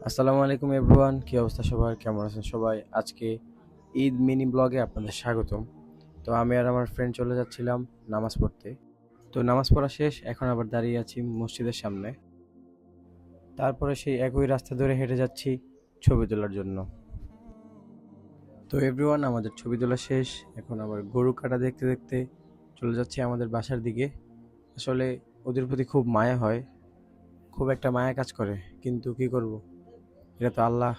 আসসালামু আলাইকুম এভরিওয়ান, কি অবস্থা সবার? কেমন আছেন সবাই? আজকে ঈদ মিনি ব্লগে আপনাদের স্বাগতম। তো আমি আর আমার ফ্রেন্ড চলে যাচ্ছিলাম নামাজ পড়তে। তো নামাজ পড়া শেষ, এখন আবার দাঁড়িয়ে আছি মসজিদের সামনে। তারপরে সেই একই রাস্তা ধরে হেঁটে যাচ্ছি ছবি তোলার জন্য। তো এভরিওয়ান, আমাদের ছবি তোলা শেষ, এখন আবার গরু কাটা দেখতে দেখতে চলে যাচ্ছি আমাদের বাসার দিকে। আসলে ওদের প্রতি খুব মায়া হয়, খুব একটা মায়া কাজ করে, কিন্তু কি করব, এটা তো আল্লাহ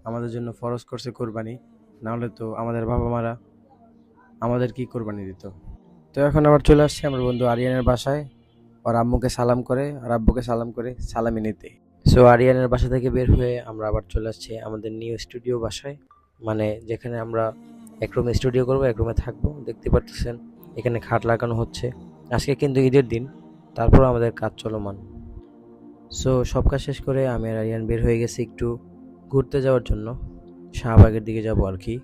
আমাদের জন্য ফরজ করছে কোরবানি, না হলে তো আমাদের বাবা মারা আমাদের কি কোরবানি দিত। তো এখন আবার চলে আসছি আমার বন্ধু আরিয়ানের বাসায়, ওর আম্মুকে সালাম করে আর আব্বুকে সালাম করে সালামি নিতে। সো আরিয়ানের বাসা থেকে বের হয়ে আমরা আবার চলে আসছি আমাদের নিউ স্টুডিও বাসায়, মানে যেখানে আমরা এক রুমে স্টুডিও করবো, এক রুমে থাকবো। দেখতে পারতেছেন এখানে খাট লাগানো হচ্ছে। আজকে কিন্তু ঈদের দিন, তারপর আমাদের কাজ চলমান। সো সব কাজ শেষ করে আমি আর আরিয়ান বের হয়ে গেছি একটু ঘুরতে যাওয়ার জন্য, শাহবাগের দিকে যাব আর কি।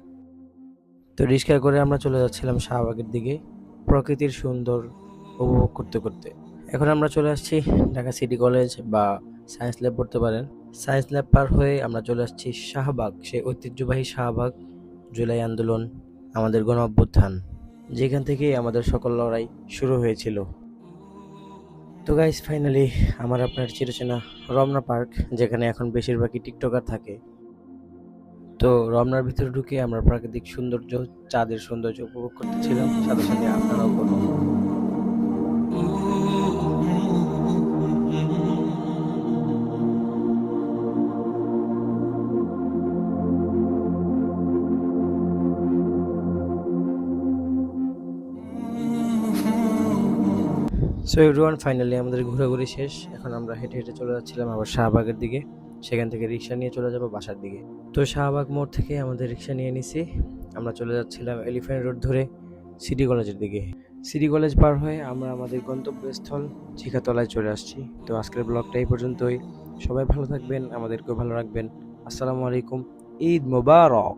তো রিক্সা করে আমরা চলে যাচ্ছিলাম শাহবাগের দিকে, প্রকৃতির সুন্দর উপভোগ করতে করতে। এখন আমরা চলে আসছি ঢাকা সিটি কলেজ বা সায়েন্স ল্যাব পড়তে পারেন। সায়েন্স ল্যাব পার হয়ে আমরা চলে আসছি শাহবাগ, সেই ঐতিহ্যবাহী শাহবাগ, জুলাই আন্দোলন, আমাদের গণ অভ্যুত্থান, যেখান থেকে আমাদের সকল লড়াই শুরু হয়েছিল। তো গাইস, ফাইনালি আমার আপনার চিরচেনা রমনা পার্ক, যেখানে এখন বেশিরভাগই টিকটকার থাকে। তো রমনার ভিতরে ঢুকে আমরা প্রাকৃতিক সৌন্দর্য, চাঁদের সৌন্দর্য উপভোগ করতেছিলাম, সাথে সাথে আপনারাও করুন। সো এভরিওয়ান, ফাইনালি আমাদের ঘোরাঘুরি শেষ, এখন আমরা হেঁটে হেঁটে চলে যাচ্ছিলাম আবার শাহবাগের দিকে। সেখান থেকে রিক্সা নিয়ে চলে যাব বাসার দিকে। তো শাহবাগ মোড় থেকে আমাদের রিক্সা নিয়ে নিছি, আমরা চলে যাচ্ছিলাম এলিফ্যান্ট রোড ধরে সিটি কলেজের দিকে। সিটি কলেজ পার হয়ে আমরা আমাদের গন্তব্যস্থল চিখাতলায় চলে আসছি। তো আজকের ব্লগটা এই পর্যন্তই। সবাই ভালো থাকবেন, আমাদেরকেও ভালো রাখবেন। আসসালামু আলাইকুম, ঈদ মোবারক।